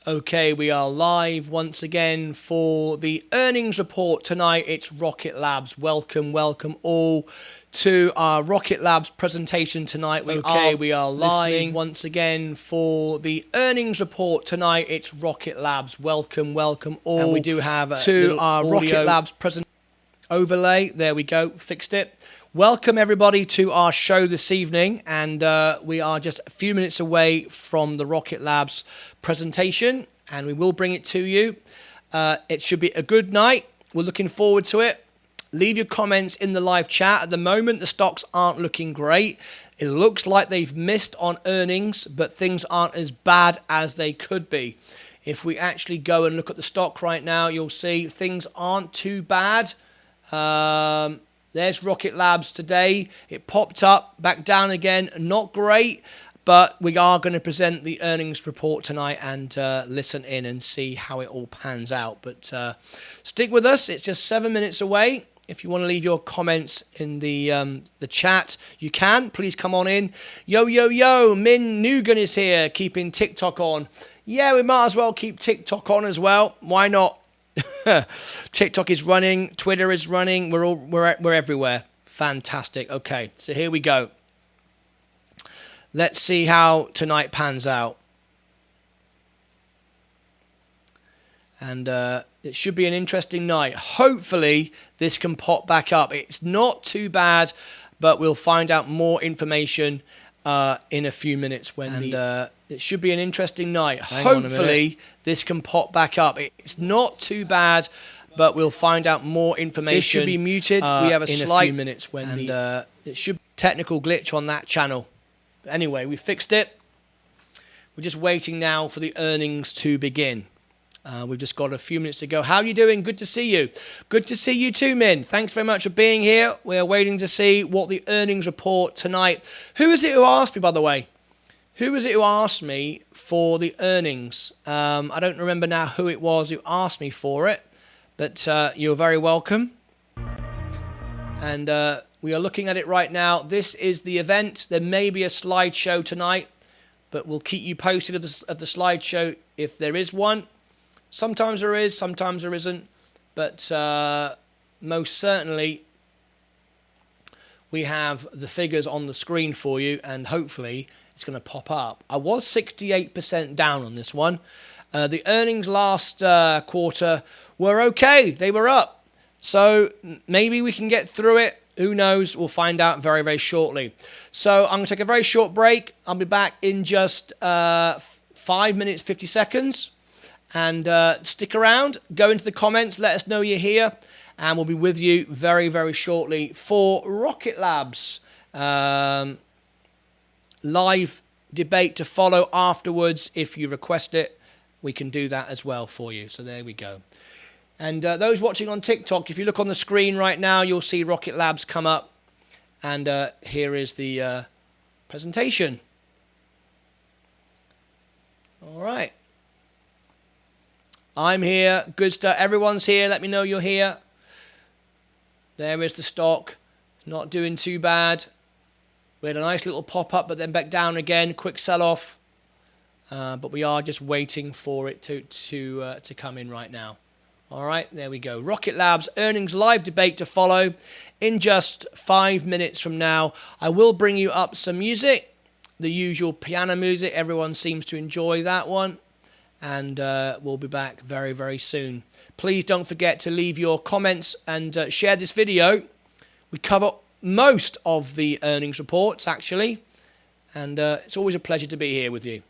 Okay, we are live once again for the earnings report tonight. It's Rocket Labs. Welcome all to our Rocket Labs presentation tonight. We are live once again for the earnings report tonight. It's Rocket Labs. Welcome all. And we do have to our Rocket Labs present overlay. There we go. Fixed it. Welcome everybody to our show this evening, and we are just a few minutes away from the Rocket Labs presentation, and we will bring it to you. It should be a good night. We're looking forward to it. Leave your comments in the live chat. At the moment, the stocks aren't looking great. It looks like they've missed on earnings, but things aren't as bad as they could be. If we actually go and look at the stock right now, you'll see things aren't too bad. There's Rocket Labs today. It popped up, back down again. Not great, but we are going to present the earnings report tonight and listen in and see how it all pans out. But stick with us. It's just 7 minutes away. If you want to leave your comments in the chat, you can. Please come on in. Yo, Min Nugan is here, keeping TikTok on. Yeah, we might as well keep TikTok on as well. Why not? TikTok is running, Twitter is running, we're everywhere. Fantastic. Okay, so here we go. Let's see how tonight pans out. And it should be an interesting night. Hopefully this can pop back up. It's not too bad, but we'll find out more information in a few minutes when it should be an interesting night. Hopefully this can pop back up. It's not too bad, but we'll find out more information. This should be muted. We have a few minutes when it should technical glitch on that channel. Anyway, we fixed it. We're just waiting now for the earnings to begin. We've just got a few minutes to go. How are you doing? Good to see you. Good to see you too, Min. Thanks very much for being here. We're waiting to see what the earnings report tonight. Who is it who asked me, by the way? Who was it who asked me for the earnings? I don't remember now who it was who asked me for it, but you're very welcome. And we are looking at it right now. This is the event. There may be a slideshow tonight, but we'll keep you posted of the slideshow if there is one. Sometimes there is, sometimes there isn't, but most certainly we have the figures on the screen for you, and hopefully it's going to pop up. I was 68% down on this one. The earnings last quarter were okay. They were up. So maybe we can get through it. Who knows? We'll find out very, very shortly. So I'm going to take a very short break. I'll be back in just 5 minutes, 50 seconds. And stick around, go into the comments, let us know you're here, and we'll be with you very, very shortly for Rocket Labs. Live debate to follow afterwards. If you request it, we can do that as well for you. So there we go. And those watching on TikTok, if you look on the screen right now, you'll see Rocket Labs come up. And here is the presentation. All right. I'm here. Good stuff. Everyone's here. Let me know you're here. There is the stock. Not doing too bad. We had a nice little pop-up, but then back down again. Quick sell-off. But we are just waiting for it to come in right now. All right, there we go. Rocket Labs earnings live debate to follow in just 5 minutes from now. I will bring you up some music, the usual piano music. Everyone seems to enjoy that one. And we'll be back very, very soon. Please don't forget to leave your comments and share this video. We cover most of the earnings reports, actually. And it's always a pleasure to be here with you.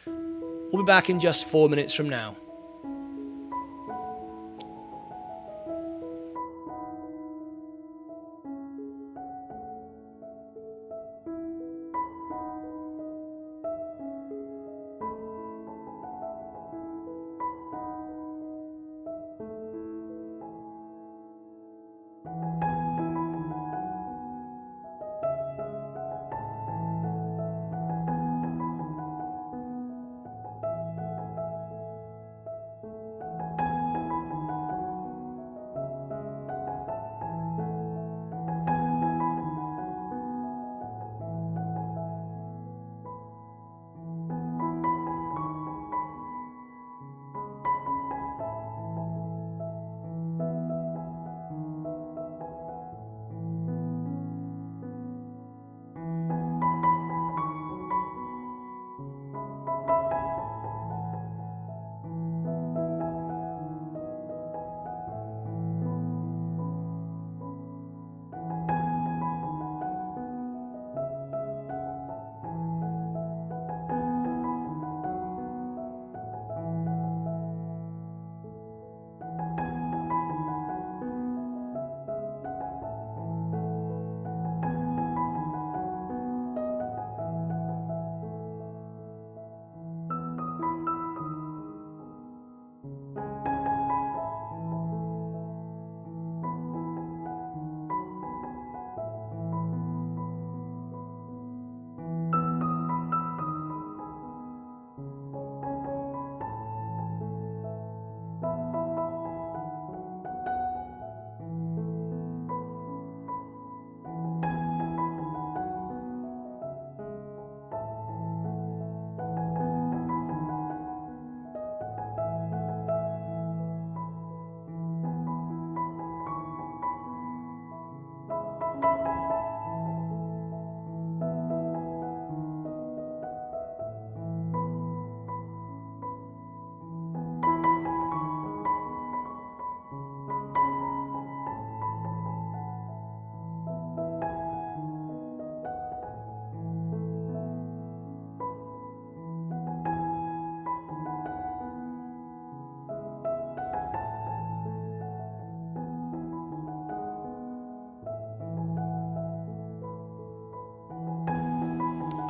We'll be back in just 4 minutes from now.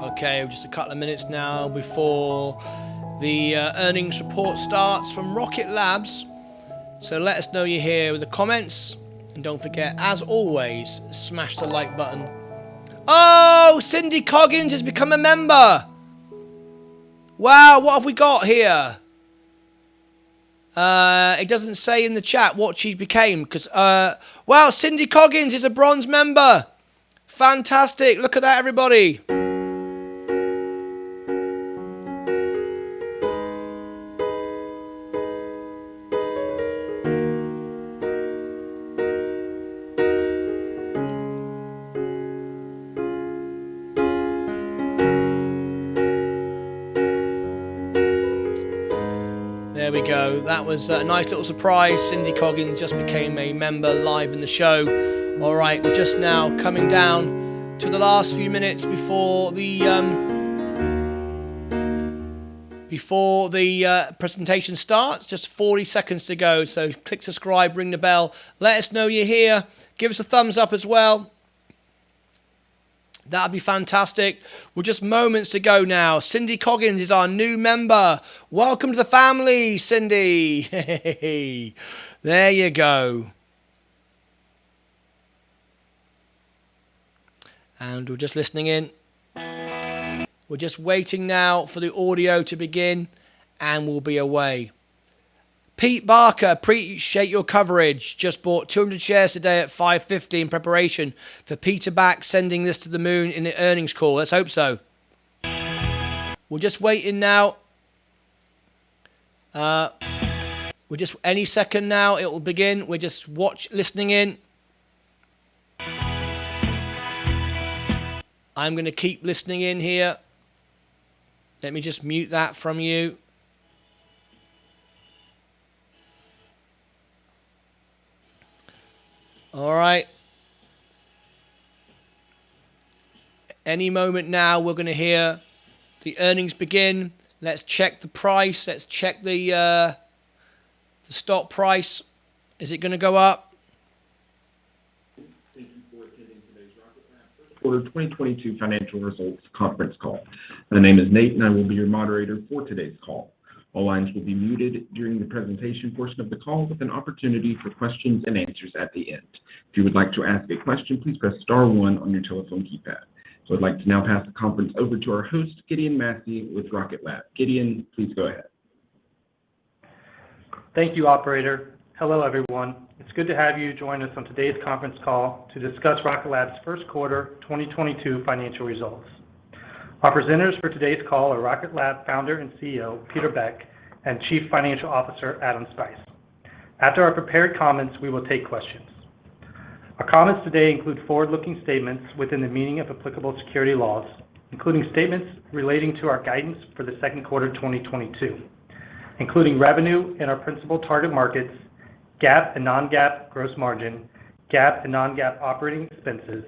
Okay, just a couple of minutes now before the earnings report starts from Rocket Labs. So let us know you're here with the comments. And don't forget, as always, smash the like button. Oh, Cindy Coggins has become a member. Wow, what have we got here? It doesn't say in the chat what she became. Because, wow, Cindy Coggins is a bronze member. Fantastic. Look at that, everybody. There we go. That was a nice little surprise. Cindy Coggins just became a member live in the show. All right, we're just now coming down to the last few minutes before the presentation starts. Just 40 seconds to go. So click subscribe, ring the bell. Let us know you're here. Give us a thumbs up as well. That'd be fantastic. We're just moments to go now. Cindy Coggins is our new member. Welcome to the family, Cindy. There you go. And we're just listening in. We're just waiting now for the audio to begin, and we'll be away. Pete Barker, appreciate your coverage. Just bought 200 shares today at 5.50 in preparation for Peter Beck sending this to the moon in the earnings call. Let's hope so. We're just waiting now. We're just any second now it will begin. We're just listening in. I'm going to keep listening in here. Let me just mute that from you. All right. Any moment now, we're going to hear the earnings begin. Let's check the price. Let's check the stock price. Is it going to go up? Thank you for attending today's Rocket Lab First Quarter 2022 Financial Results Conference Call. My name is Nate, and I will be your moderator for today's call. All lines will be muted during the presentation portion of the call with an opportunity for questions and answers at the end. If you would like to ask a question, please press star 1 on your telephone keypad. So I'd like to now pass the conference over to our host, Gideon Massey with Rocket Lab. Gideon, please go ahead. Thank you, operator. Hello, everyone. It's good to have you join us on today's conference call to discuss Rocket Lab's first quarter 2022 financial results. Our presenters for today's call are Rocket Lab founder and CEO, Peter Beck, and Chief Financial Officer, Adam Spice. After our prepared comments, we will take questions. Our comments today include forward-looking statements within the meaning of applicable security laws, including statements relating to our guidance for the second quarter 2022, including revenue in our principal target markets, GAAP and non-GAAP gross margin, GAAP and non-GAAP operating expenses,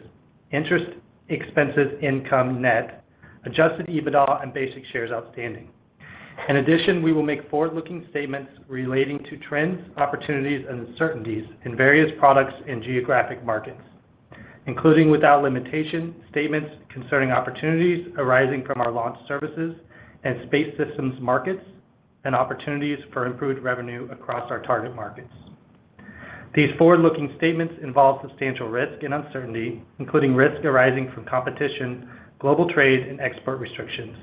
interest expenses income net, adjusted EBITDA, and basic shares outstanding. In addition, we will make forward-looking statements relating to trends, opportunities, and uncertainties in various products and geographic markets, including without limitation, statements concerning opportunities arising from our launch services and space systems markets, and opportunities for improved revenue across our target markets. These forward-looking statements involve substantial risk and uncertainty, including risk arising from competition, global trade, and export restrictions,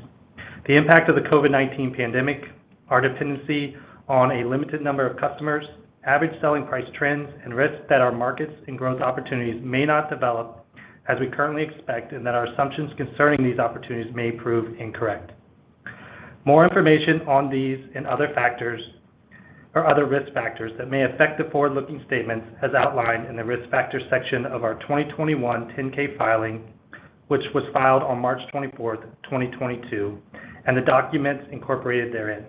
the impact of the COVID-19 pandemic, our dependency on a limited number of customers, average selling price trends, and risks that our markets and growth opportunities may not develop as we currently expect, and that our assumptions concerning these opportunities may prove incorrect. More information on these and other factors or other risk factors that may affect the forward-looking statements as outlined in the Risk Factors section of our 2021 10-K filing, which was filed on March 24th, 2022, and the documents incorporated therein.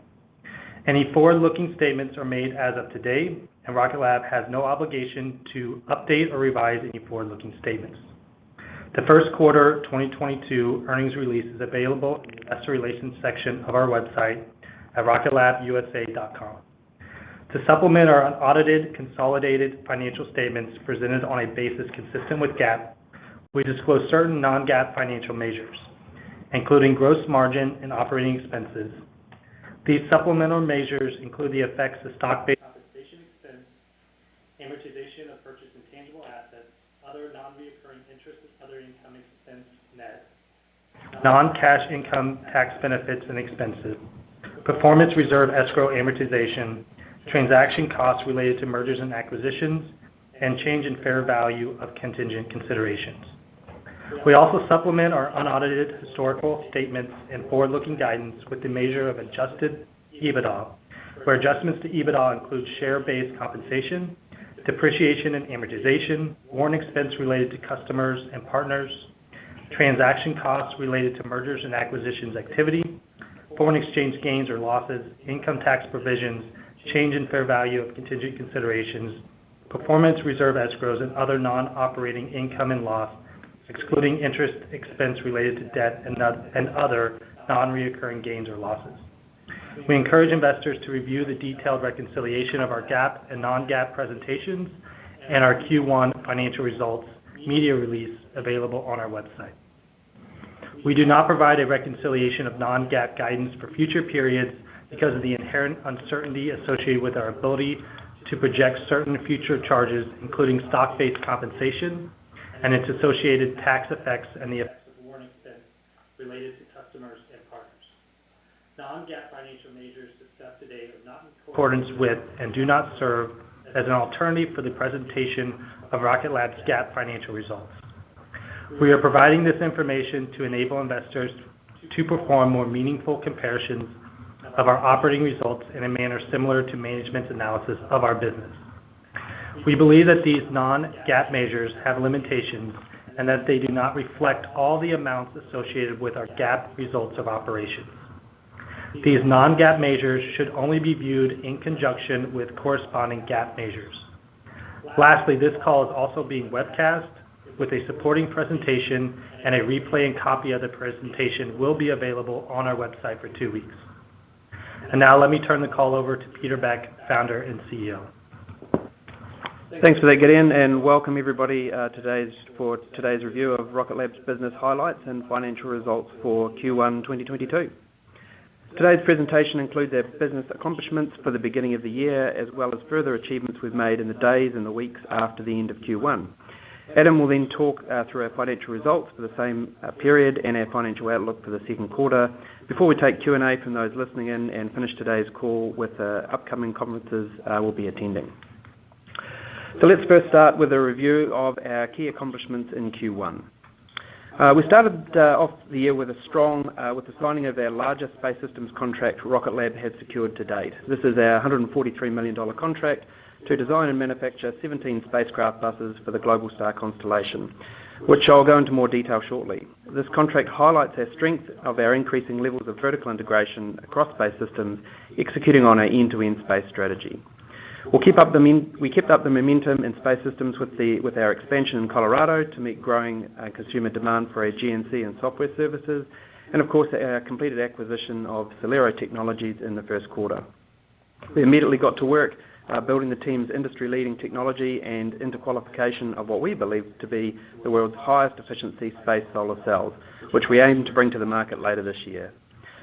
Any forward-looking statements are made as of today, and Rocket Lab has no obligation to update or revise any forward-looking statements. The first quarter 2022 earnings release is available in the Investor Relations section of our website at rocketlabusa.com. To supplement our unaudited, consolidated financial statements presented on a basis consistent with GAAP, we disclose certain non-GAAP financial measures. including gross margin and operating expenses. These supplemental measures include the effects of stock-based compensation expense, amortization of purchased intangible assets, other non-recurring interest and other income expense net, non-cash income tax benefits and expenses, performance reserve escrow amortization, transaction costs related to mergers and acquisitions, and change in fair value of contingent considerations. We also supplement our unaudited historical statements and forward-looking guidance with the measure of adjusted EBITDA, where adjustments to EBITDA include share-based compensation, depreciation and amortization, warrant expense related to customers and partners, transaction costs related to mergers and acquisitions activity, foreign exchange gains or losses, income tax provisions, change in fair value of contingent considerations, performance reserve escrows, and other non-operating income and loss, excluding interest expense related to debt and other non-recurring gains or losses. We encourage investors to review the detailed reconciliation of our GAAP and non-GAAP presentations and our Q1 financial results media release available on our website. We do not provide a reconciliation of non-GAAP guidance for future periods because of the inherent uncertainty associated with our ability to project certain future charges, including stock-based compensation and its associated tax effects and the effects of warrant expense related to customers and partners. Non-GAAP financial measures discussed today are not in accordance with and do not serve as an alternative for the presentation of Rocket Lab's GAAP financial results. We are providing this information to enable investors to perform more meaningful comparisons of our operating results in a manner similar to management's analysis of our business. We believe that these non-GAAP measures have limitations and that they do not reflect all the amounts associated with our GAAP results of operations. These non-GAAP measures should only be viewed in conjunction with corresponding GAAP measures. Lastly, this call is also being webcast with a supporting presentation, and a replay and copy of the presentation will be available on our website for 2 weeks. And now let me turn the call over to Peter Beck, founder and CEO. Thanks for that, Gideon, and welcome everybody for today's review of Rocket Lab's business highlights and financial results for Q1 2022. Today's presentation includes our business accomplishments for the beginning of the year, as well as further achievements we've made in the days and the weeks after the end of Q1. Adam will then talk through our financial results for the same period and our financial outlook for the second quarter before we take Q&A from those listening in and finish today's call with upcoming conferences we'll be attending. So let's first start with a review of our key accomplishments in Q1. We started off the year with the signing of our largest space systems contract Rocket Lab has secured to date. This is our $143 million contract to design and manufacture 17 spacecraft buses for the Globalstar constellation, which I'll go into more detail shortly. This contract highlights our strength of our increasing levels of vertical integration across space systems, executing on our end-to-end space strategy. We kept up the momentum in space systems with our expansion in Colorado to meet growing consumer demand for our GNC and software services, and of course our completed acquisition of Celero Technologies in the first quarter. We immediately got to work building the team's industry-leading technology and into qualification of what we believe to be the world's highest efficiency space solar cells, which we aim to bring to the market later this year.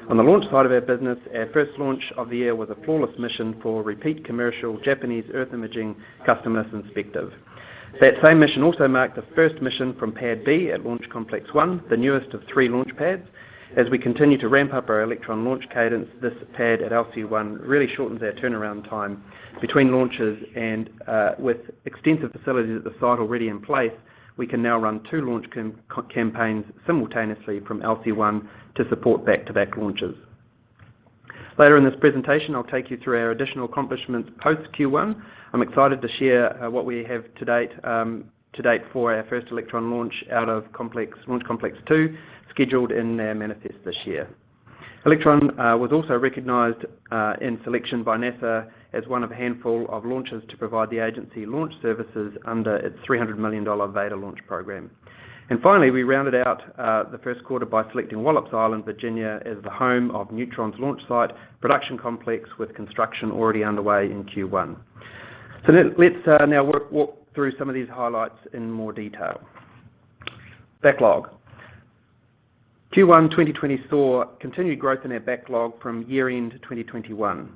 On the launch side of our business, our first launch of the year was a flawless mission for repeat commercial Japanese Earth imaging customer Inspective. That same mission also marked the first mission from Pad B at Launch Complex 1, the newest of 3 launch pads. As we continue to ramp up our Electron launch cadence, this pad at LC1 really shortens our turnaround time between launches, and with extensive facilities at the site already in place, we can now run 2 launch campaigns simultaneously from LC1 to support back-to-back launches. Later in this presentation, I'll take you through our additional accomplishments post Q1. I'm excited to share what we have to date for our first Electron launch out of Launch Complex 2, scheduled in our manifest this year. Electron was also recognized in selection by NASA as one of a handful of launchers to provide the agency launch services under its $300 million Veda launch program. And finally, we rounded out the first quarter by selecting Wallops Island, Virginia, as the home of Neutron's launch site production complex, with construction already underway in Q1. So let's now walk through some of these highlights in more detail. Backlog. Q1 2020 saw continued growth in our backlog from year-end 2021.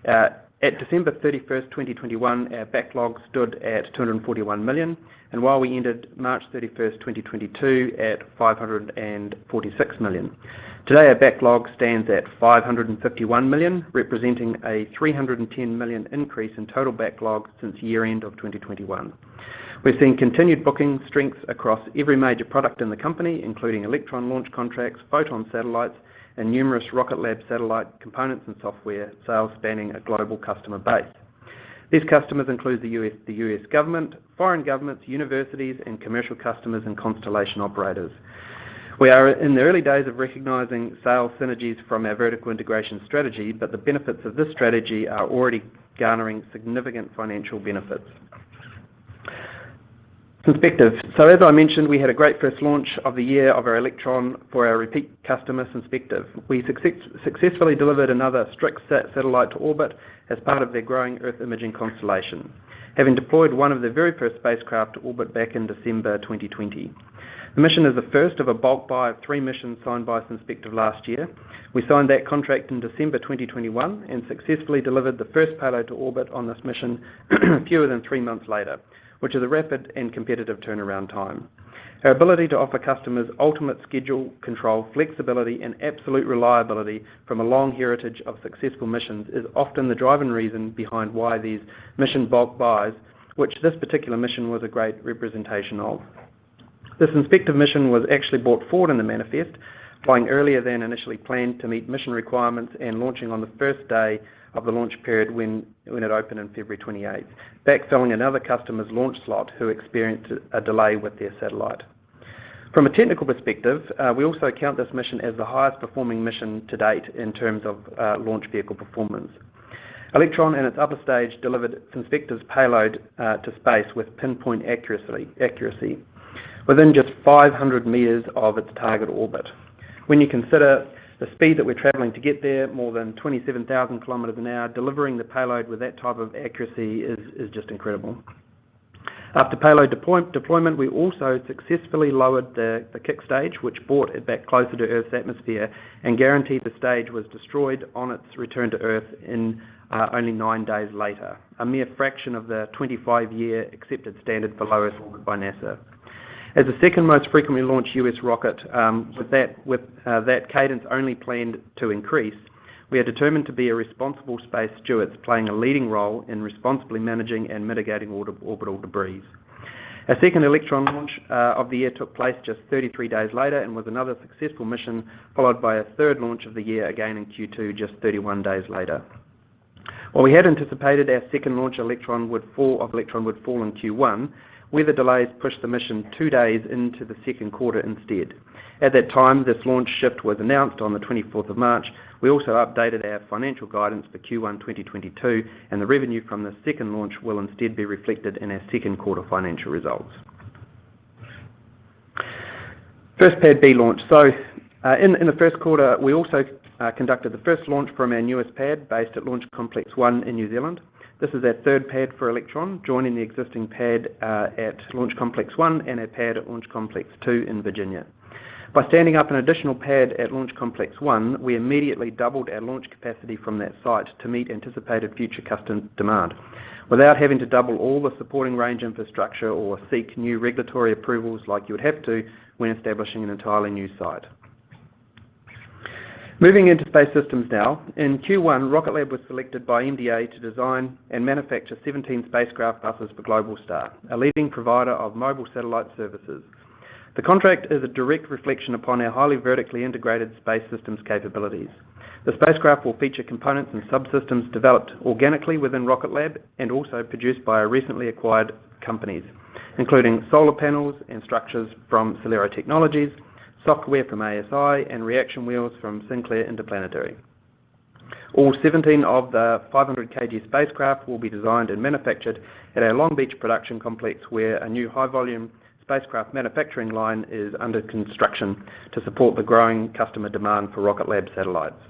At December 31st, 2021, our backlog stood at $241 million, and while we ended March 31st, 2022 at $546 million. Today, our backlog stands at $551 million, representing a $310 million increase in total backlog since year-end of 2021. We're seeing continued booking strength across every major product in the company, including Electron launch contracts, Photon satellites, and numerous Rocket Lab satellite components and software sales spanning a global customer base. These customers include the US government, foreign governments, universities, and commercial customers and constellation operators. We are in the early days of recognizing sales synergies from our vertical integration strategy, but the benefits of this strategy are already garnering significant financial benefits. Synspective. So as I mentioned, we had a great first launch of the year of our Electron for our repeat customer, Synspective. We successfully delivered another StrixSat satellite to orbit as part of their growing Earth imaging constellation, having deployed one of their very first spacecraft to orbit back in December 2020. The mission is the first of a bulk buy of 3 missions signed by Synspective last year. We signed that contract in December 2021 and successfully delivered the first payload to orbit on this mission fewer than 3 months later, which is a rapid and competitive turnaround time. Our ability to offer customers ultimate schedule control, flexibility, and absolute reliability from a long heritage of successful missions is often the driving reason behind why these mission bulk buys, which this particular mission was a great representation of. This Synspective mission was actually brought forward in the manifest, flying earlier than initially planned to meet mission requirements and launching on the first day of the launch period when it opened in February 28th, backfilling another customer's launch slot who experienced a delay with their satellite. From a technical perspective, we also count this mission as the highest performing mission to date in terms of launch vehicle performance. Electron in its upper stage delivered Synspective's payload to space with pinpoint accuracy within just 500 meters of its target orbit. When you consider the speed that we're traveling to get there, more than 27,000 kilometers an hour, delivering the payload with that type of accuracy is just incredible. After payload deployment, we also successfully lowered the kick stage, which brought it back closer to Earth's atmosphere and guaranteed the stage was destroyed on its return to Earth in only 9 days later, a mere fraction of the 25-year accepted standard for low Earth orbit by NASA. As the second most frequently launched US rocket, with that cadence only planned to increase, we are determined to be a responsible space stewards, playing a leading role in responsibly managing and mitigating orbital debris. Our second Electron launch of the year took place just 33 days later and was another successful mission, followed by a third launch of the year again in Q2 just 31 days later. While we had anticipated our second launch Electron would fall in Q1, weather delays pushed the mission 2 days into the second quarter instead. At that time, this launch shift was announced on the 24th of March. We also updated our financial guidance for Q1 2022, and the revenue from the second launch will instead be reflected in our second quarter financial results. First Pad B launch. So in the first quarter, we also conducted the first launch from our newest pad based at Launch Complex 1 in New Zealand. This is our third pad for Electron, joining the existing pad at Launch Complex 1 and our pad at Launch Complex 2 in Virginia. By standing up an additional pad at Launch Complex 1, we immediately doubled our launch capacity from that site to meet anticipated future customer demand, without having to double all the supporting range infrastructure or seek new regulatory approvals like you would have to when establishing an entirely new site. Moving into space systems now, in Q1, Rocket Lab was selected by MDA to design and manufacture 17 spacecraft buses for Globalstar, a leading provider of mobile satellite services. The contract is a direct reflection upon our highly vertically integrated space systems capabilities. The spacecraft will feature components and subsystems developed organically within Rocket Lab and also produced by our recently acquired companies, including solar panels and structures from Celero Technologies, software from ASI, and reaction wheels from Sinclair Interplanetary. All 17 of the 500 kg spacecraft will be designed and manufactured at our Long Beach production complex, where a new high-volume spacecraft manufacturing line is under construction to support the growing customer demand for Rocket Lab satellites.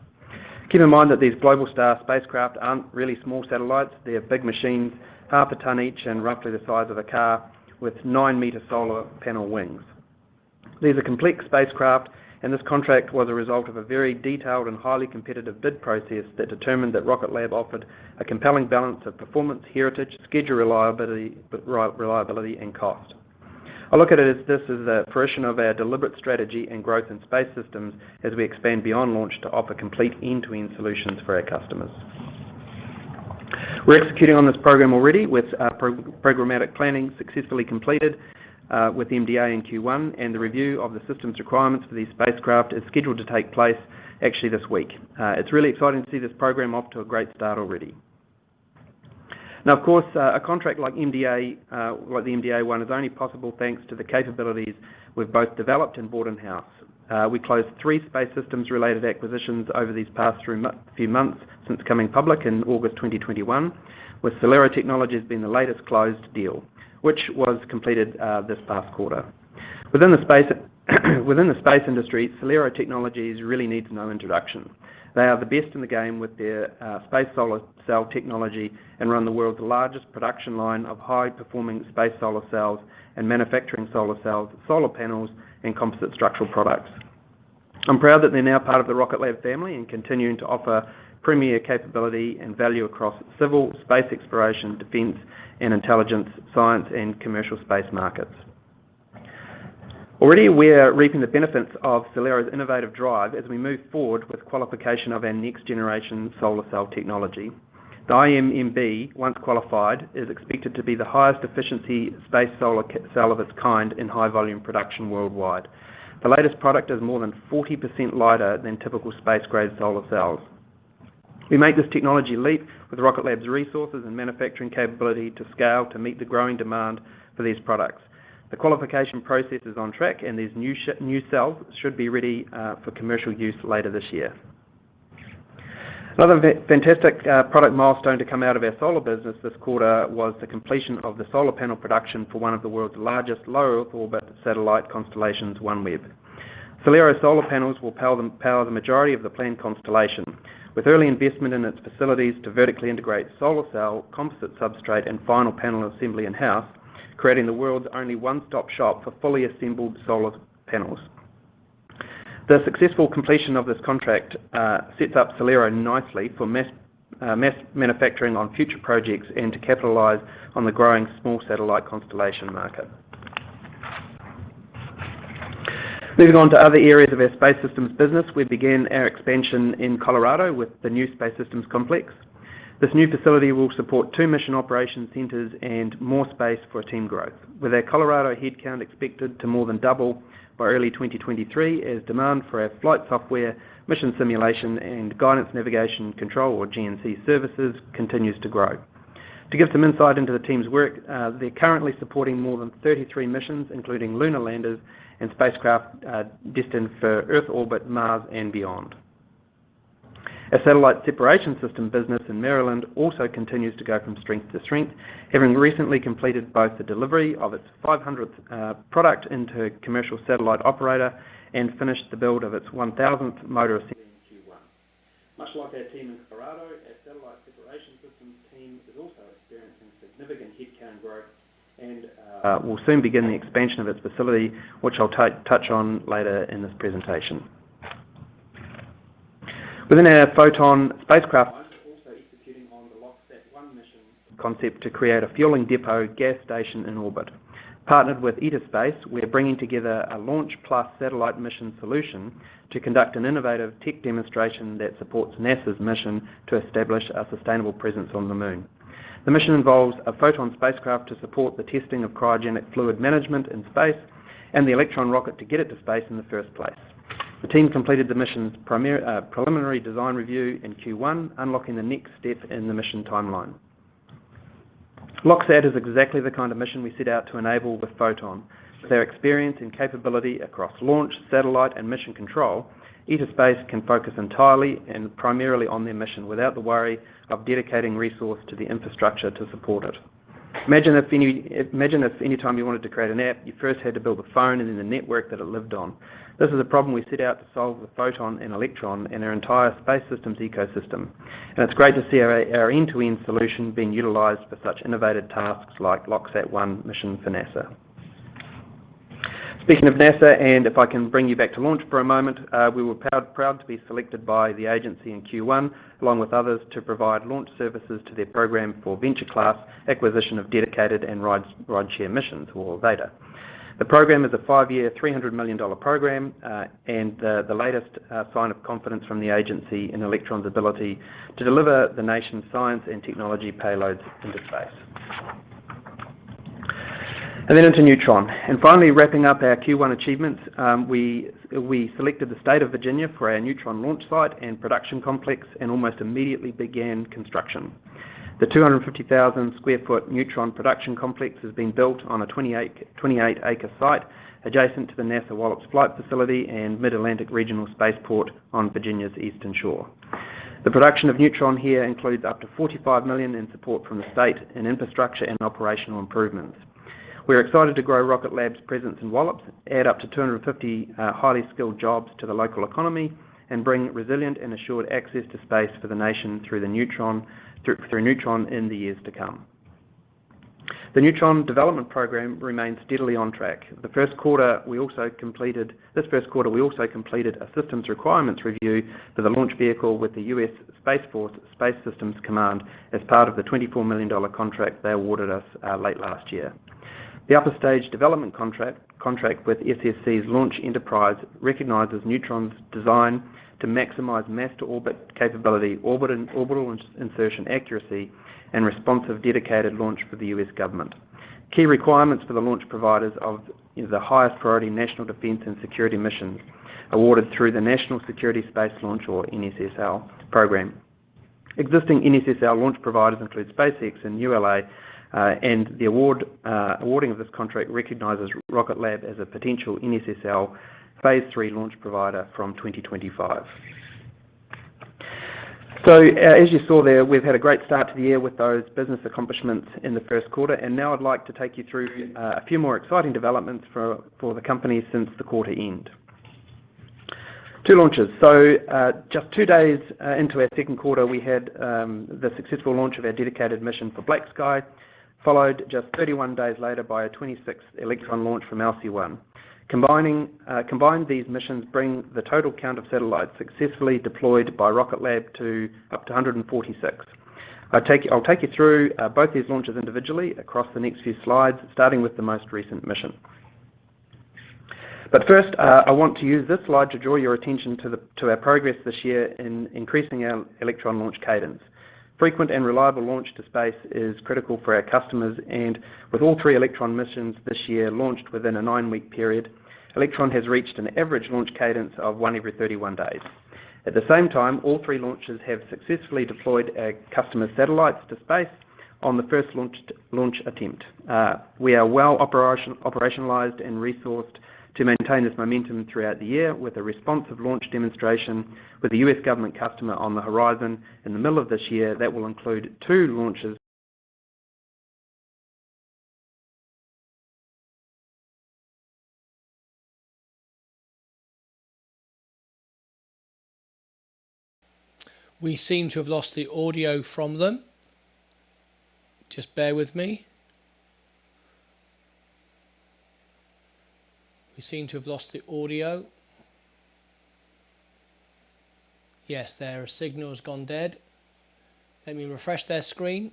Keep in mind that these Globalstar spacecraft aren't really small satellites. They're big machines, half a ton each and roughly the size of a car, with 9-meter solar panel wings. These are complex spacecraft, and this contract was a result of a very detailed and highly competitive bid process that determined that Rocket Lab offered a compelling balance of performance, heritage, schedule reliability, and cost. I look at it as this is the fruition of our deliberate strategy and growth in space systems as we expand beyond launch to offer complete end-to-end solutions for our customers. We're executing on this program already with programmatic planning successfully completed with MDA in Q1, and the review of the systems requirements for these spacecraft is scheduled to take place actually this week. It's really exciting to see this program off to a great start already. Now, of course, a contract like MDA, like the MDA one, is only possible thanks to the capabilities we've both developed and brought in-house. We closed 3 space systems-related acquisitions over these past few months since coming public in August 2021, with Celera Technologies being the latest closed deal, which was completed this past quarter. Within the space industry, Celera Technologies really needs no introduction. They are the best in the game with their space solar cell technology and run the world's largest production line of high-performing space solar cells and manufacturing solar cells, solar panels, and composite structural products. I'm proud that they're now part of the Rocket Lab family and continuing to offer premier capability and value across civil, space exploration, defence, and intelligence, science, and commercial space markets. Already we're reaping the benefits of Celera's innovative drive as we move forward with qualification of our next generation solar cell technology. The IMMB, once qualified, is expected to be the highest efficiency space solar cell of its kind in high volume production worldwide. The latest product is more than 40% lighter than typical space-grade solar cells. We make this technology leap with Rocket Lab's resources and manufacturing capability to scale to meet the growing demand for these products. The qualification process is on track, and these new cells should be ready for commercial use later this year. Another fantastic product milestone to come out of our solar business this quarter was the completion of the solar panel production for one of the world's largest low Earth orbit satellite constellations, OneWeb. Celera solar panels will power the majority of the planned constellation, with early investment in its facilities to vertically integrate solar cell, composite substrate, and final panel assembly in-house, creating the world's only one-stop shop for fully assembled solar panels. The successful completion of this contract sets up Celera nicely for mass manufacturing on future projects and to capitalize on the growing small satellite constellation market. Moving on to other areas of our space systems business, we began our expansion in Colorado with the new Space Systems Complex. This new facility will support 2 mission operations centers and more space for team growth, with our Colorado headcount expected to more than double by early 2023 as demand for our flight software, mission simulation, and guidance navigation control, or GNC services, continues to grow. To give some insight into the team's work, they're currently supporting more than 33 missions, including lunar landers and spacecraft destined for Earth orbit, Mars, and beyond. Our satellite separation system business in Maryland also continues to go from strength to strength, having recently completed both the delivery of its 500th product into commercial satellite operator and finished the build of its 1,000th motor assembly in Q1. Much like our team in Colorado, our satellite separation systems team is also experiencing significant headcount growth and will soon begin the expansion of its facility, which I'll touch on later in this presentation. Within our Photon spacecraft, we're also executing on the LOXSAT-1 mission concept to create a fueling depot gas station in orbit. Partnered with Space, we're bringing together a launch plus satellite mission solution to conduct an innovative tech demonstration that supports NASA's mission to establish a sustainable presence on the Moon. The mission involves a Photon spacecraft to support the testing of cryogenic fluid management in space and the Electron rocket to get it to space in the first place. The team completed the mission's preliminary design review in Q1, unlocking the next step in the mission timeline. LOXSAT is exactly the kind of mission we set out to enable with Photon. With their experience and capability across launch, satellite, and mission control, Space can focus entirely and primarily on their mission without the worry of dedicating resource to the infrastructure to support it. Imagine if any time you wanted to create an app, you first had to build a phone and then the network that it lived on. This is a problem we set out to solve with Photon and Electron and our entire space systems ecosystem. And it's great to see our end-to-end solution being utilized for such innovative tasks like LOXSAT-1 mission for NASA. Speaking of NASA, and if I can bring you back to launch for a moment, we were proud to be selected by the agency in Q1, along with others, to provide launch services to their program for venture class acquisition of dedicated and rideshare missions, or VADA. The program is a 5-year, $300 million program, and the latest sign of confidence from the agency in Electron's ability to deliver the nation's science and technology payloads into space. And then into Neutron. And finally, wrapping up our Q1 achievements, we selected the state of Virginia for our Neutron launch site and production complex, and almost immediately began construction. The 250,000 square foot Neutron production complex has been built on a 28-acre site adjacent to the NASA Wallops Flight Facility and Mid-Atlantic Regional Spaceport on Virginia's eastern shore. The production of Neutron here includes up to $45 million in support from the state in infrastructure and operational improvements. We're excited to grow Rocket Lab's presence in Wallops, add up to 250 highly skilled jobs to the local economy, and bring resilient and assured access to space for the nation through Neutron in the years to come. The Neutron development program remains steadily on track. This first quarter, we also completed a systems requirements review for the launch vehicle with the U.S. Space Force Space Systems Command as part of the $24 million contract they awarded us late last year. The upper stage development contract with SSC's Launch Enterprise recognizes Neutron's design to maximize mass-to-orbit capability, orbital insertion accuracy, and responsive dedicated launch for the U.S. government. Key requirements for the launch providers of the highest priority national defense and security missions awarded through the National Security Space Launch, or NSSL, program. Existing NSSL launch providers include SpaceX and ULA, and the awarding of this contract recognizes Rocket Lab as a potential NSSL Phase 3 launch provider from 2025. So as you saw there, we've had a great start to the year with those business accomplishments in the first quarter, and now I'd like to take you through a few more exciting developments for the company since the quarter end. 2 launches. So just 2 days into our second quarter, we had the successful launch of our dedicated mission for Black Sky, followed just 31 days later by a 26th Electron launch from LC-1. Combined, these missions bring the total count of satellites successfully deployed by Rocket Lab to up to 146. I'll take you through both these launches individually across the next few slides, starting with the most recent mission. But first, I want to use this slide to draw your attention to our progress this year in increasing our Electron launch cadence. Frequent and reliable launch to space is critical for our customers, and with all 3 Electron missions this year launched within a 9-week period, Electron has reached an average launch cadence of 1 every 31 days. At the same time, all 3 launches have successfully deployed our customer satellites to space on the first launch attempt. We are well operationalized and resourced to maintain this momentum throughout the year, with a responsive launch demonstration with the US government customer on the horizon in the middle of this year that will include 2 launches. We seem to have lost the audio from them. Just bear with me. We seem to have lost the audio. Yes, their signal has gone dead. Let me refresh their screen.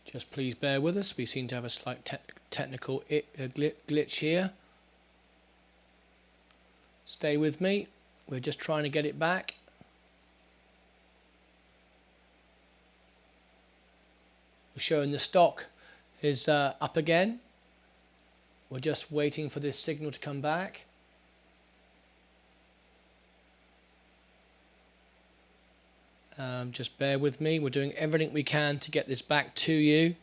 Just please bear with us. We seem to have a slight technical glitch here. Stay with me. We're just trying to get it back. We're showing the stock is up again. We're just waiting for this signal to come back. Just bear with me. We're doing everything we can to get this back to you.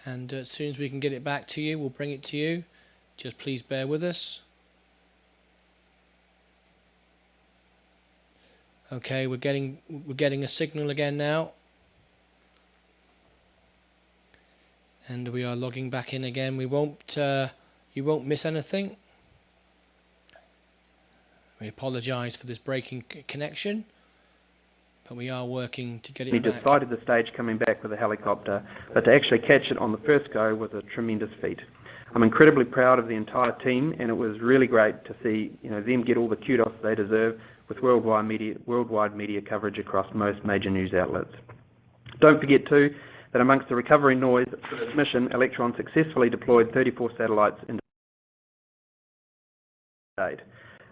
And as soon as we can get it back to you, we'll bring it to you. Just please bear with us. Okay, we're getting a signal again now. And we are logging back in again. You won't miss anything. We apologise for this breaking connection, but we are working to get it He back. just sighted the stage coming back with a helicopter, but to actually catch it on the first go was a tremendous feat. I'm incredibly proud of the entire team, and it was really great to see them get all the kudos they deserve with worldwide media coverage across most major news outlets. Don't forget too that amongst the recovery noise for this mission, Electron successfully deployed 34 satellites into state.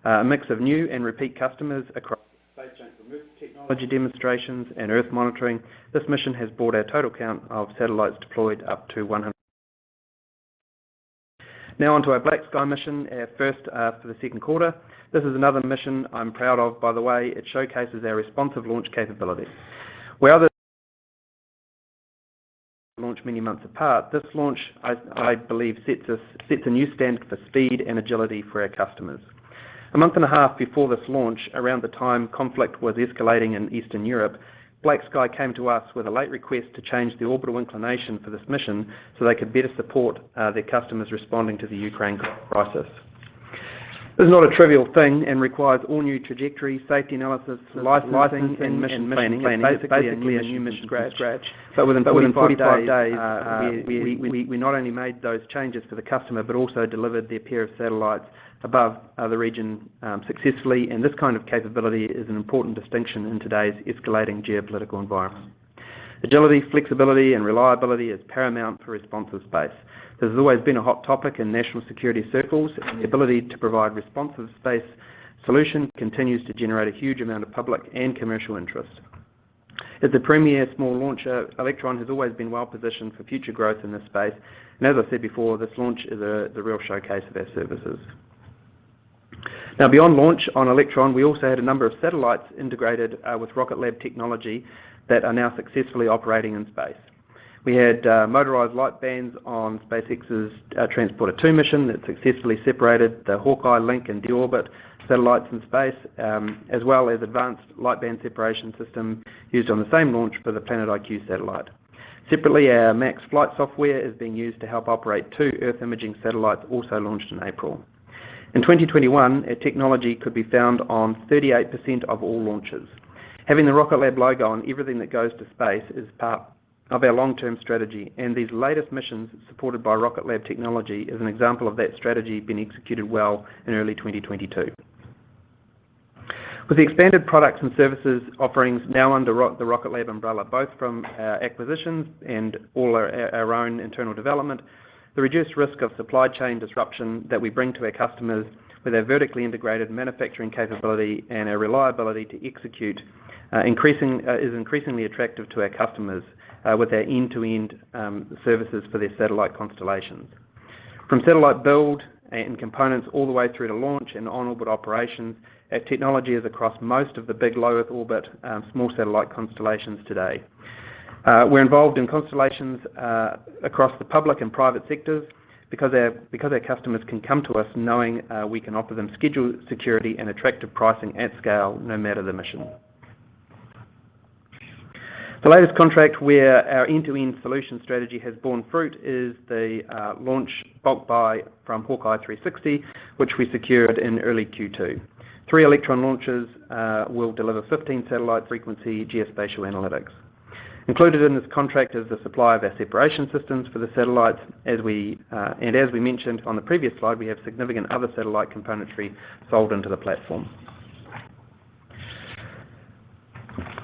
A mix of new and repeat customers across space junk removal technology demonstrations and Earth monitoring. This mission has brought our total count of satellites deployed up to 100. Now onto our Black Sky mission, our first for the second quarter. This is another mission I'm proud of, by the way. It showcases our responsive launch capability. Where others launch many months apart, this launch, I believe, sets a new standard for speed and agility for our customers. A month and a half before this launch, around the time conflict was escalating in Eastern Europe, Black Sky came to us with a late request to change the orbital inclination for this mission so they could better support their customers responding to the Ukraine crisis. This is not a trivial thing and requires all new trajectory, safety analysis, licensing and mission planning. It's basically a new mission from scratch. But within 45 days, we not only made those changes for the customer, but also delivered their pair of satellites above the region successfully, and this kind of capability is an important distinction in today's escalating geopolitical environment. Agility, flexibility and reliability is paramount for responsive space. This has always been a hot topic in national security circles, and the ability to provide responsive space solution continues to generate a huge amount of public and commercial interest. As the premier small launcher, Electron has always been well positioned for future growth in this space, and as I said before, this launch is the real showcase of our services. Now, beyond launch on Electron, we also had a number of satellites integrated with Rocket Lab technology that are now successfully operating in space. We had motorized light bands on SpaceX's Transporter 2 mission that successfully separated the Hawkeye, Link and D-Orbit satellites in space, as well as advanced light band separation system used on the same launch for the Planet IQ satellite. Separately, our MAX flight software is being used to help operate 2 Earth imaging satellites also launched in April. In 2021, our technology could be found on 38% of all launches. Having the Rocket Lab logo on everything that goes to space is part of our long-term strategy, and these latest missions supported by Rocket Lab technology is an example of that strategy being executed well in early 2022. With the expanded products and services offerings now under the Rocket Lab umbrella, both from our acquisitions and all our own internal development, the reduced risk of supply chain disruption that we bring to our customers with our vertically integrated manufacturing capability and our reliability to execute is increasingly attractive to our customers with our end-to-end services for their satellite constellations. From satellite build and components all the way through to launch and on-orbit operations, our technology is across most of the big low Earth orbit small satellite constellations today. We're involved in constellations across the public and private sectors because our customers can come to us knowing we can offer them schedule security and attractive pricing at scale no matter the mission. The latest contract where our end-to-end solution strategy has borne fruit is the launch bulk buy from Hawkeye 360, which we secured in early Q2. 3 Electron launches will deliver 15 satellite frequency geospatial analytics. Included in this contract is the supply of our separation systems for the satellites. As we mentioned on the previous slide, we have significant other satellite componentry sold into the platform.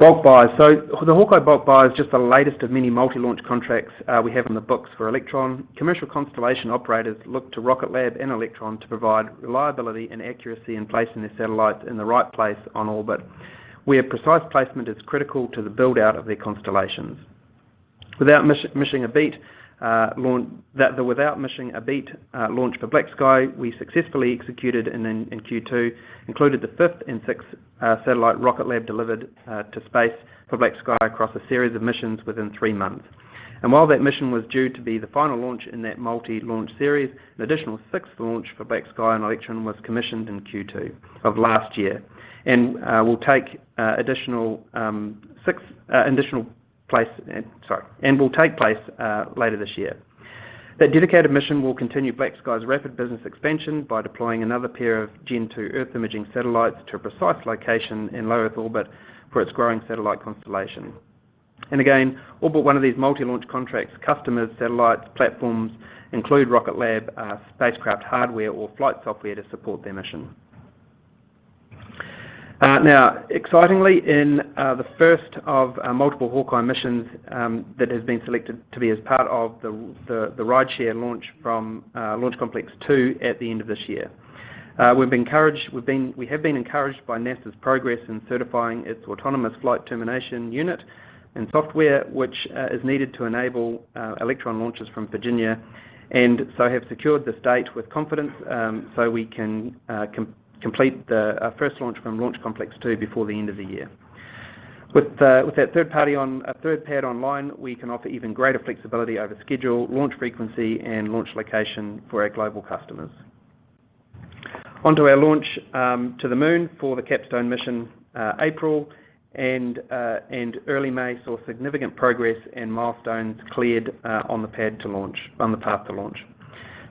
Bulk buys. So the Hawkeye bulk buy is just the latest of many multi-launch contracts we have in the books for Electron. Commercial constellation operators look to Rocket Lab and Electron to provide reliability and accuracy in placing their satellites in the right place on orbit, where precise placement is critical to the build-out of their constellations. Without missing a beat launch for Black Sky, we successfully executed in Q2, included the 5th and 6th satellite Rocket Lab delivered to space for Black Sky across a series of missions within 3 months. And while that mission was due to be the final launch in that multi-launch series, an additional 6th launch for Black Sky and Electron was commissioned in Q2 of last year, and will take place later this year. That dedicated mission will continue BlackSky's rapid business expansion by deploying another pair of Gen 2 Earth imaging satellites to a precise location in low Earth orbit for its growing satellite constellation. And again, all but one of these multi-launch contracts, customers, satellites, platforms include Rocket Lab spacecraft hardware or flight software to support their mission. Now, excitingly, in the first of multiple Hawkeye missions that has been selected to be as part of the rideshare launch from Launch Complex 2 at the end of this year. We have been encouraged by NASA's progress in certifying its autonomous flight termination unit and software, which is needed to enable Electron launches from Virginia, and so have secured this date with confidence so we can complete the first launch from Launch Complex 2 before the end of the year. With that third pad online, we can offer even greater flexibility over schedule, launch frequency, and launch location for our global customers. Onto our launch to the moon for the capstone mission. April and early May saw significant progress and milestones cleared on the path to launch.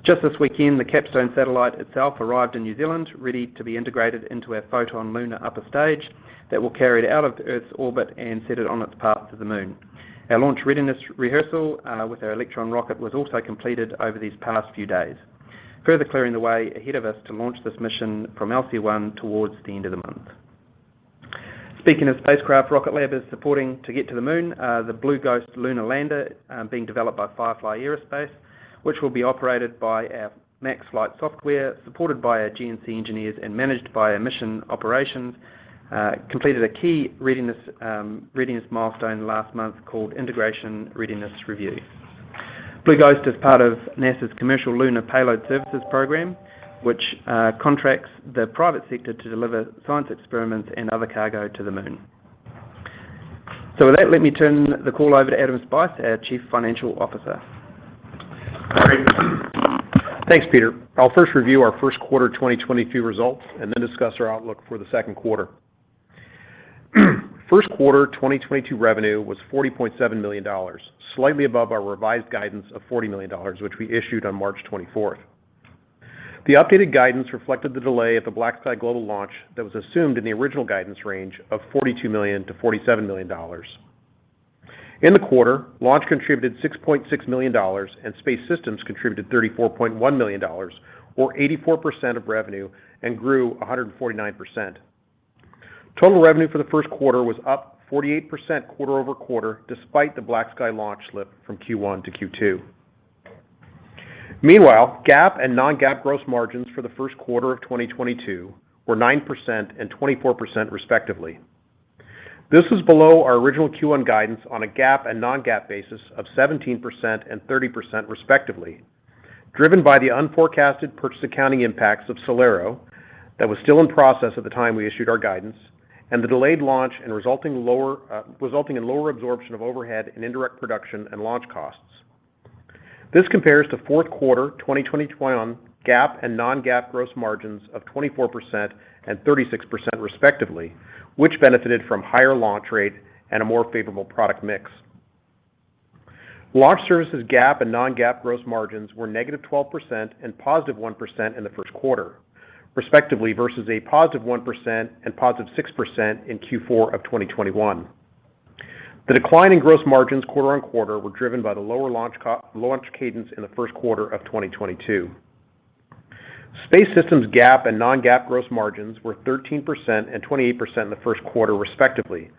Just this weekend, the capstone satellite itself arrived in New Zealand, ready to be integrated into our Photon lunar upper stage that will carry it out of Earth's orbit and set it on its path to the moon. Our launch readiness rehearsal with our Electron rocket was also completed over these past few days, further clearing the way ahead of us to launch this mission from LC-1 towards the end of the month. Speaking of spacecraft, Rocket Lab is supporting to get to the moon the Blue Ghost lunar lander being developed by Firefly Aerospace, which will be operated by our MAX flight software, supported by our GNC engineers and managed by our mission operations, completed a key readiness milestone last month called Integration Readiness Review. Blue Ghost is part of NASA's Commercial Lunar Payload Services program, which contracts the private sector to deliver science experiments and other cargo to the moon. So with that, let me turn the call over to Adam Spice, our Chief Financial Officer. Great. Thanks, Peter. I'll first review our first quarter 2022 results and then discuss our outlook for the second quarter. First quarter 2022 revenue was $40.7 million, slightly above our revised guidance of $40 million, which we issued on March 24th. The updated guidance reflected the delay of the BlackSky Global launch that was assumed in the original guidance range of $42 million to $47 million. In the quarter, launch contributed $6.6 million and Space Systems contributed $34.1 million, or 84% of revenue, and grew 149%. Total revenue for the first quarter was up 48% quarter over quarter, despite the BlackSky launch slip from Q1 to Q2. Meanwhile, GAAP and non-GAAP gross margins for the first quarter of 2022 were 9% and 24% respectively. This is below our original Q1 guidance on a GAAP and non-GAAP basis of 17% and 30% respectively, driven by the unforecasted purchase accounting impacts of Solero that was still in process at the time we issued our guidance, and the delayed launch and resulting in lower absorption of overhead and indirect production and launch costs. This compares to fourth quarter 2021 GAAP and non-GAAP gross margins of 24% and 36% respectively, which benefited from higher launch rate and a more favorable product mix. Launch services GAAP and non-GAAP gross margins were negative 12% and positive 1% in the first quarter, respectively, versus a positive 1% and positive 6% in Q4 of 2021. The decline in gross margins quarter on quarter were driven by the lower launch cadence in the first quarter of 2022. Space Systems GAAP and non-GAAP gross margins were 13% and 28% in the first quarter respectively,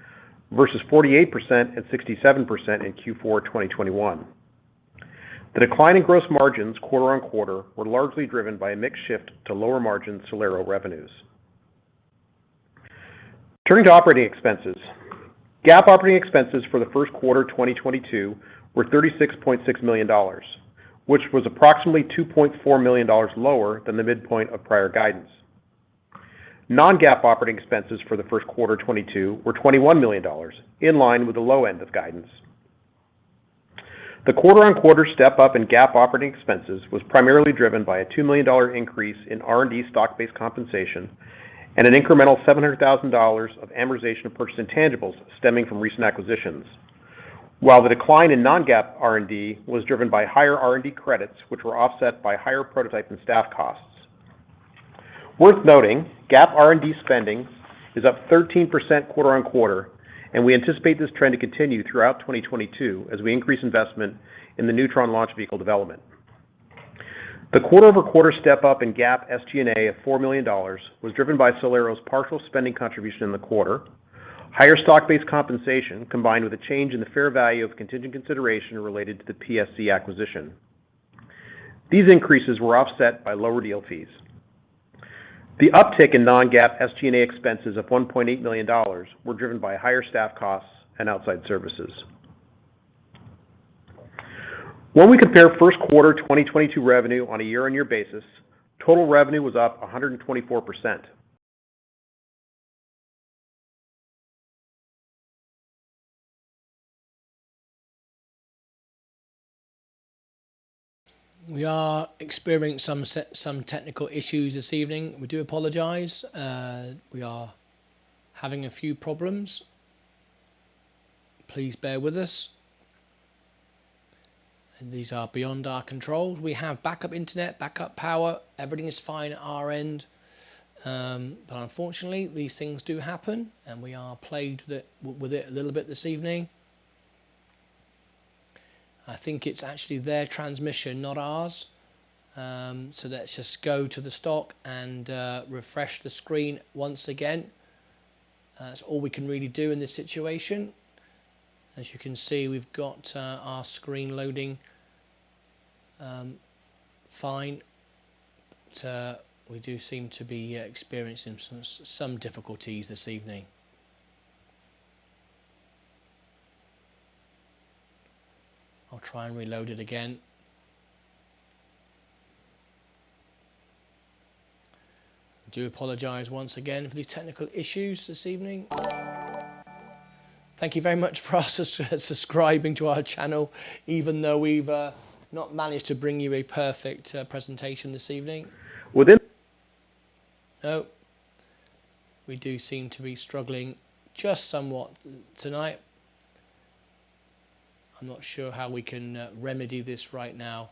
versus 48% and 67% in Q4 2021. The decline in gross margins quarter on quarter were largely driven by a mix shift to lower margin Solero revenues. Turning to operating expenses. GAAP operating expenses for the first quarter 2022 were $36.6 million, which was approximately $2.4 million lower than the midpoint of prior guidance. Non-GAAP operating expenses for the first quarter 2022 were $21 million, in line with the low end of guidance. The quarter-on-quarter step-up in GAAP operating expenses was primarily driven by a $2 million increase in R&D stock-based compensation and an incremental $700,000 of amortization of purchased intangibles stemming from recent acquisitions, while the decline in non-GAAP R&D was driven by higher R&D credits, which were offset by higher prototype and staff costs. Worth noting, GAAP R&D spending is up 13% quarter on quarter, and we anticipate this trend to continue throughout 2022 as we increase investment in the Neutron launch vehicle development. The quarter-over-quarter step-up in GAAP SG&A of $4 million was driven by Solero's partial spending contribution in the quarter, higher stock-based compensation combined with a change in the fair value of contingent consideration related to the PSC acquisition. These increases were offset by lower deal fees. The uptick in non-GAAP SG&A expenses of $1.8 million were driven by higher staff costs and outside services. When we compare first quarter 2022 revenue on a year-on-year basis, total revenue was up 124%. We are experiencing some technical issues this evening. We do apologise. We are having a few problems. Please bear with us. And these are beyond our control. We have backup internet, backup power. Everything is fine at our end. But unfortunately, these things do happen, and we are plagued with it a little bit this evening. I think it's actually their transmission, not ours. So let's just go to the stock and refresh the screen once again. That's all we can really do in this situation. As you can see, we've got our screen loading fine. But we do seem to be experiencing some difficulties this evening. I'll try and reload it again. I do apologise once again for these technical issues this evening. Thank you very much for subscribing to our channel, even though we've not managed to bring you a perfect presentation this evening. No, we do seem to be struggling just somewhat tonight. I'm not sure how we can remedy this right now,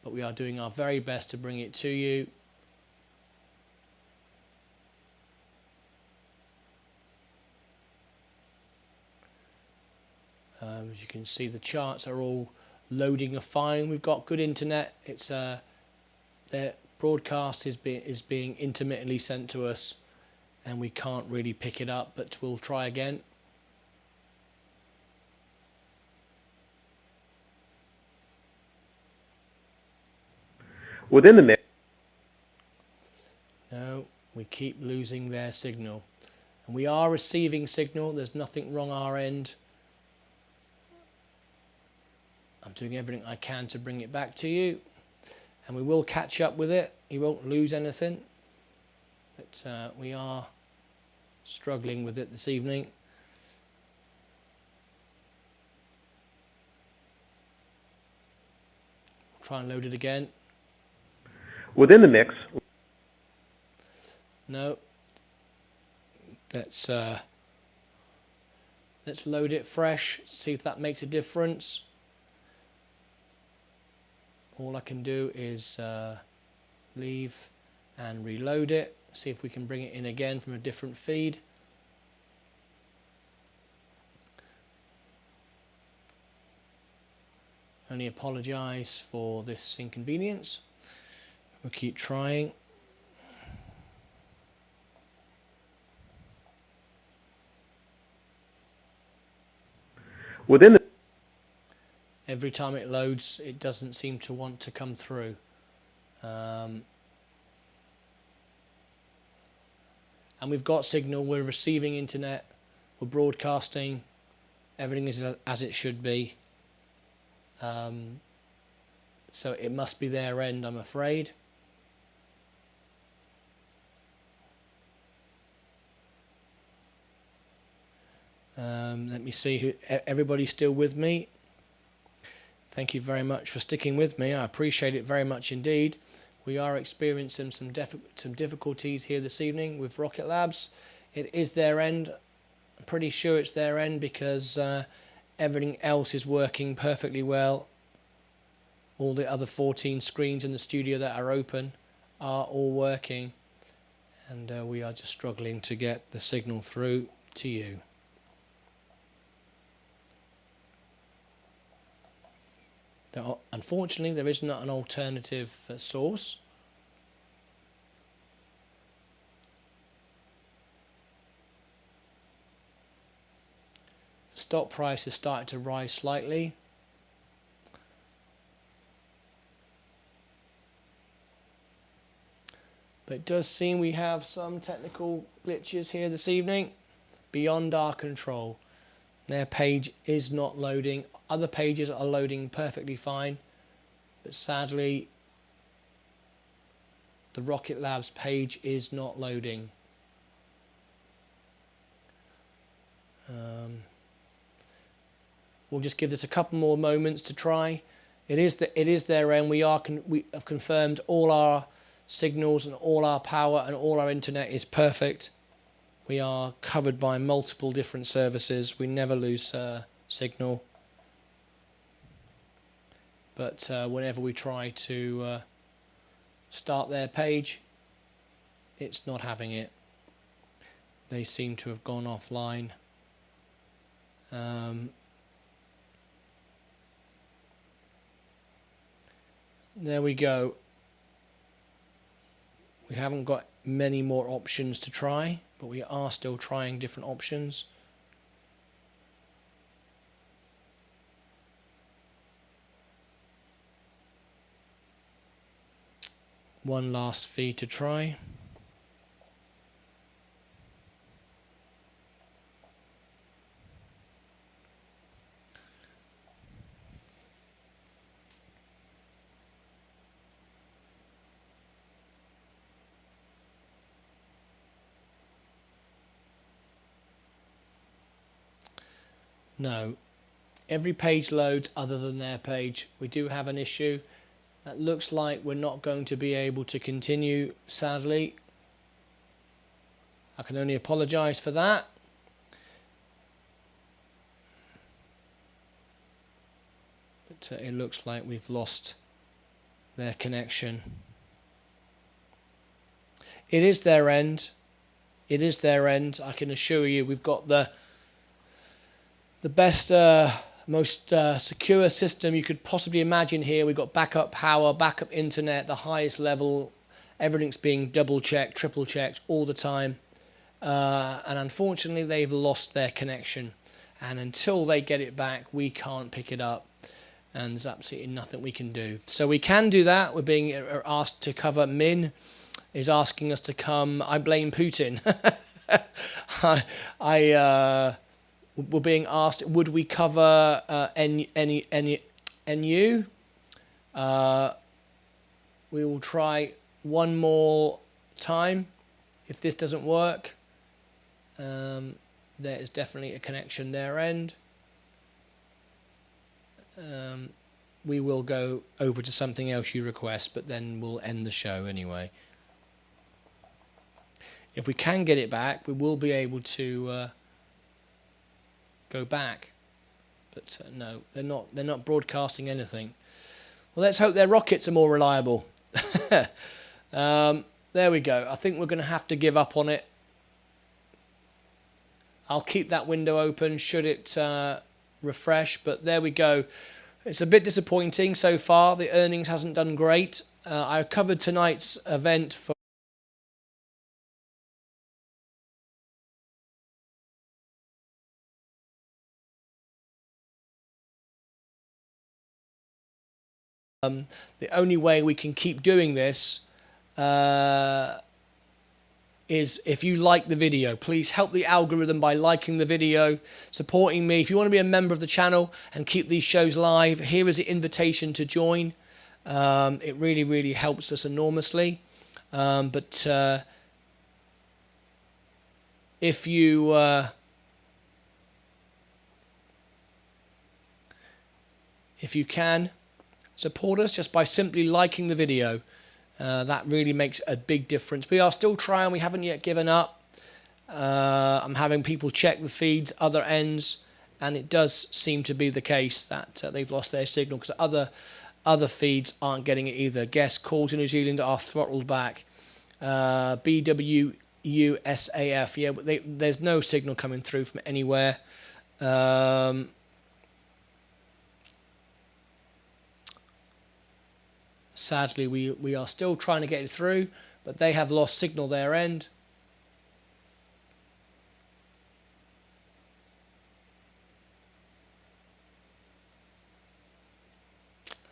but we are doing our very best to bring it to you. As you can see, the charts are all loading fine. We've got good internet. It's their broadcast is being intermittently sent to us, and we can't really pick it up, but we'll try again. Within the mix. No, we keep losing their signal. And we are receiving signal. There's nothing wrong our end. I'm doing everything I can to bring it back to you. And we will catch up with it. You won't lose anything. But we are struggling with it this evening. Try and load it again. Within the mix. No. Let's load it fresh, see if that makes a difference. All I can do is leave and reload it, see if we can bring it in again from a different feed. Only apologise for this inconvenience. We'll keep trying. Every time it loads, it doesn't seem to want to come through. And we've got signal, we're receiving internet, we're broadcasting, everything is as it should be. So it must be their end, I'm afraid. Let me see who everybody's still with me. Thank you very much for sticking with me. I appreciate it very much indeed. We are experiencing some difficulties here this evening with Rocket Labs. It is their end. I'm pretty sure it's their end because Everything else is working perfectly well. All the other 14 screens in the studio that are open are all working, and we are just struggling to get the signal through to you. Unfortunately, there is not an alternative source. The stock price has started to rise slightly. But it does seem we have some technical glitches here this evening beyond our control. Their page is not loading. Other pages are loading perfectly fine. But sadly, the Rocket Labs page is not loading. We'll just give this a couple more moments to try. It is their end. We have confirmed all our signals and all our power and all our internet is perfect. We are covered by multiple different services. We never lose signal. But whenever we try to start their page, it's not having it. They seem to have gone offline. There we go. We haven't got many more options to try, but we are still trying different options. One last feed to try. No, every page loads other than their page. We do have an issue. That looks like we're not going to be able to continue, sadly. I can only apologise for that. But it looks like we've lost their connection. It is their end. It is their end. I can assure you we've got the best, most secure system you could possibly imagine here. We've got backup power, backup internet, the highest level. Everything's being double checked, triple checked all the time. And unfortunately, they've lost their connection. And until they get it back, we can't pick it up. And there's absolutely nothing we can do. So we can do that. We're being asked to cover. Min is asking us to come. I blame Putin. We're being asked, would we cover NU? We will try one more time. If this doesn't work, there is definitely a connection their end. We will go over to something else you request, but then we'll end the show anyway. If we can get it back, we will be able to go back, but no, they're not broadcasting anything. Well, let's hope their rockets are more reliable. There we go. I think we're going to have to give up on it. I'll keep that window open should it refresh, but there we go. It's a bit disappointing so far. The earnings hasn't done great. I covered tonight's event for the only way we can keep doing this is if you like the video. Please help the algorithm by liking the video, supporting me. If you want to be a member of the channel and keep these shows live, here is the invitation to join. It really, really helps us enormously. But if you can, support us just by simply liking the video. That really makes a big difference. We are still trying. We haven't yet given up. I'm having people check the feeds, other ends, and it does seem to be the case that they've lost their signal because other feeds aren't getting it either. Guest calls in New Zealand are throttled back. BWUSAF, yeah, but there's no signal coming through from anywhere. Sadly, we are still trying to get it through, but they have lost signal their end.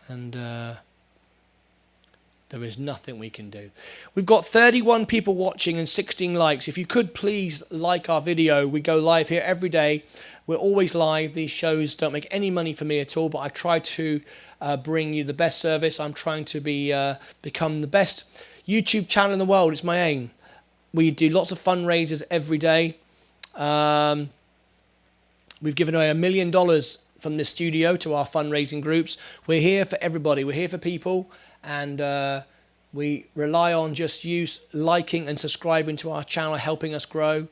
And there is nothing we can do. We've got 31 people watching and 16 likes. If you could please like our video. We go live here every day. We're always live. These shows don't make any money for me at all, but I try to bring you the best service. I'm trying to become the best YouTube channel in the world. It's my aim. We do lots of fundraisers every day. We've given away $1 million from this studio to our fundraising groups. We're here for everybody. We're here for people, and we rely on just you liking and subscribing to our channel, helping us grow.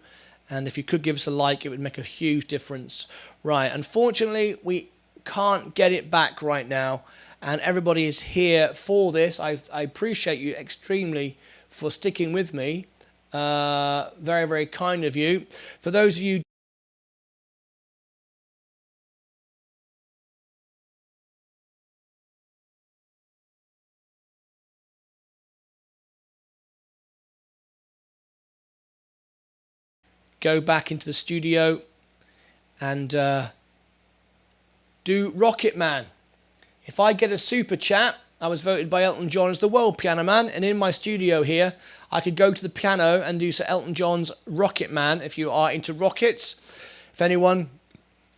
And if you could give us a like, it would make a huge difference. Right, unfortunately, we can't get it back right now, and everybody is here for this. I appreciate you extremely for sticking with me. Very, very kind of you. For those of you go back into the studio and do Rocket Man. If I get a super chat, I was voted by Elton John as the world piano man, and in my studio here, I could go to the piano and do Sir Elton John's Rocket Man if you are into rockets. If anyone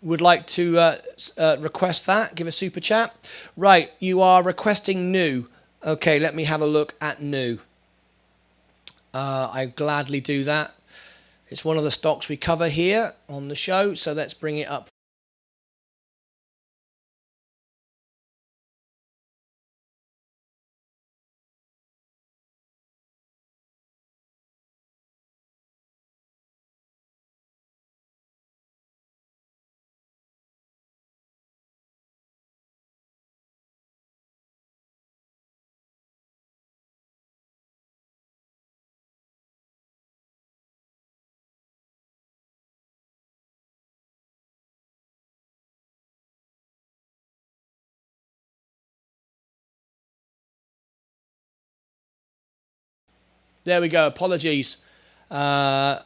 would like to request that, give a super chat. Right, you are requesting new. Okay, let me have a look at new. I gladly do that. It's one of the stocks we cover here on the show, so let's bring it up. There we go. Apologies. The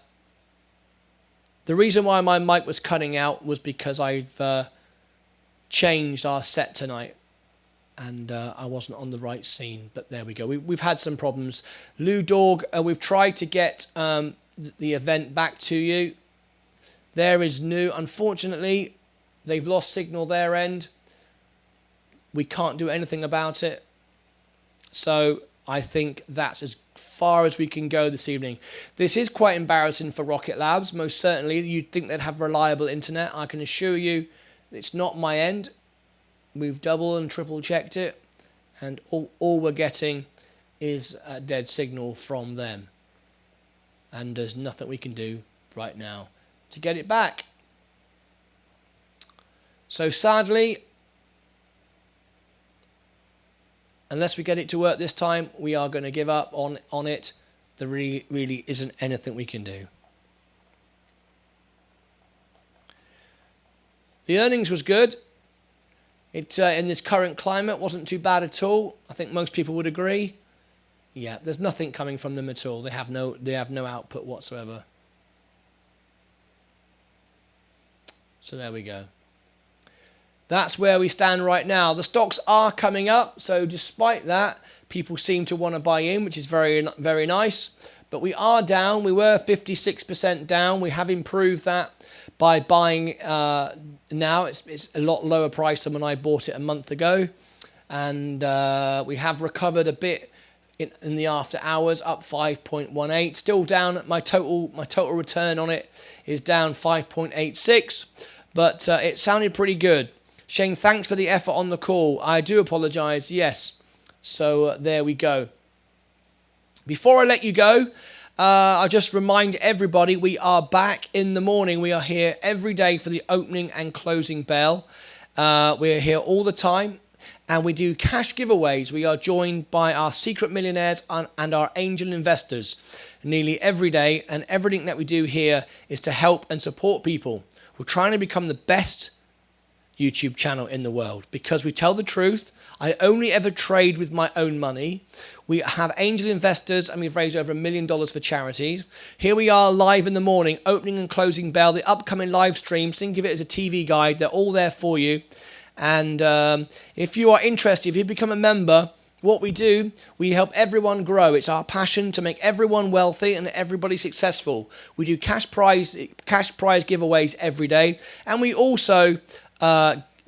reason why my mic was cutting out was because I've changed our set tonight, and I wasn't on the right scene. But there we go. We've had some problems. Lou Dog, we've tried to get the event back to you. There is new. Unfortunately, they've lost signal their end. We can't do anything about it. So I think that's as far as we can go this evening. This is quite embarrassing for Rocket Labs, most certainly. You'd think they'd have reliable internet. I can assure you it's not my end. We've double and triple checked it, and all we're getting is a dead signal from them. And there's nothing we can do right now to get it back. So sadly, unless we get it to work this time, we are going to give up on it. There really isn't anything we can do. The earnings was good. It in this current climate wasn't too bad at all. I think most people would agree. Yeah, there's nothing coming from them at all. They have no output whatsoever. So there we go. That's where we stand right now. The stocks are coming up, so despite that, people seem to want to buy in, which is very, very nice. But we are down. We were 56% down. We have improved that by buying now. It's a lot lower price than when I bought it a month ago. And we have recovered a bit in the after hours, up 5.18. Still down. My total return on it is down 5.86. But it sounded pretty good. Shane, thanks for the effort on the call. I do apologise, yes. So there we go. Before I let you go, I'll just remind everybody we are back in the morning. We are here every day for the opening and closing bell. We're here all the time, and we do cash giveaways. We are joined by our secret millionaires and our angel investors nearly every day, and everything that we do here is to help and support people. We're trying to become the best YouTube channel in the world because we tell the truth. I only ever trade with my own money. We have angel investors and we've raised over $1 million for charities. Here we are live in the morning, opening and closing bell, the upcoming live streams. Think of it as a TV guide. They're all there for you. And if you are interested, if you become a member, what we do, we help everyone grow. It's our passion to make everyone wealthy and everybody successful. We do cash prize giveaways every day. And we also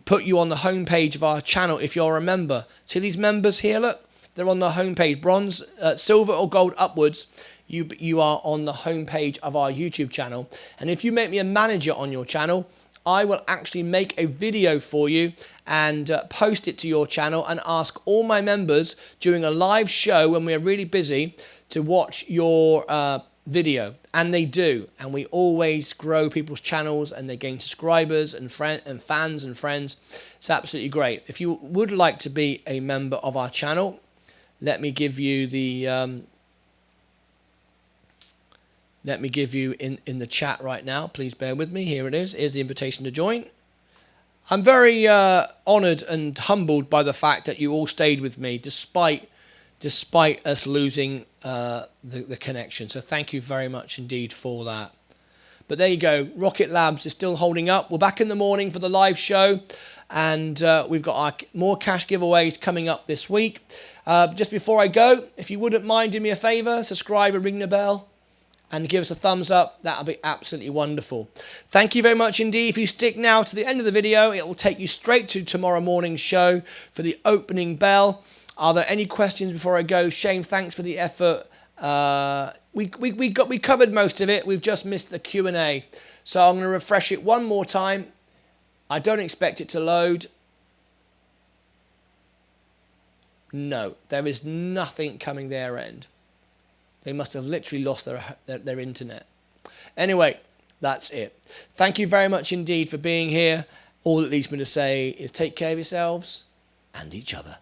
put you on the homepage of our channel if you're a member. See these members here, look? They're on the homepage, bronze, silver or gold upwards. You are on the homepage of our YouTube channel. And if you make me a manager on your channel, I will actually make a video for you and post it to your channel and ask all my members during a live show when we're really busy to watch your video. And they do. And we always grow people's channels and they gain subscribers and fans and friends. It's absolutely great. If you would like to be a member of our channel, let me give you the in the chat right now. Please bear with me. Here it is. Here's the invitation to join. I'm very honored and humbled by the fact that you all stayed with me despite us losing the connection. So thank you very much indeed for that. But there you go. Rocket Labs is still holding up. We're back in the morning for the live show. And we've got our more cash giveaways coming up this week. Just before I go, if you wouldn't mind doing me a favor, subscribe and ring the bell and give us a thumbs up. That'll be absolutely wonderful. Thank you very much indeed. If you stick now to the end of the video, it will take you straight to tomorrow morning's show for the opening bell. Are there any questions before I go? Shane, thanks for the effort. We covered most of it. We've just missed the Q&A. So I'm going to refresh it one more time. I don't expect it to load. No, there is nothing coming their end. They must have literally lost their internet. Anyway, that's it. Thank you very much indeed for being here. All it leaves me to say is take care of yourselves and each other.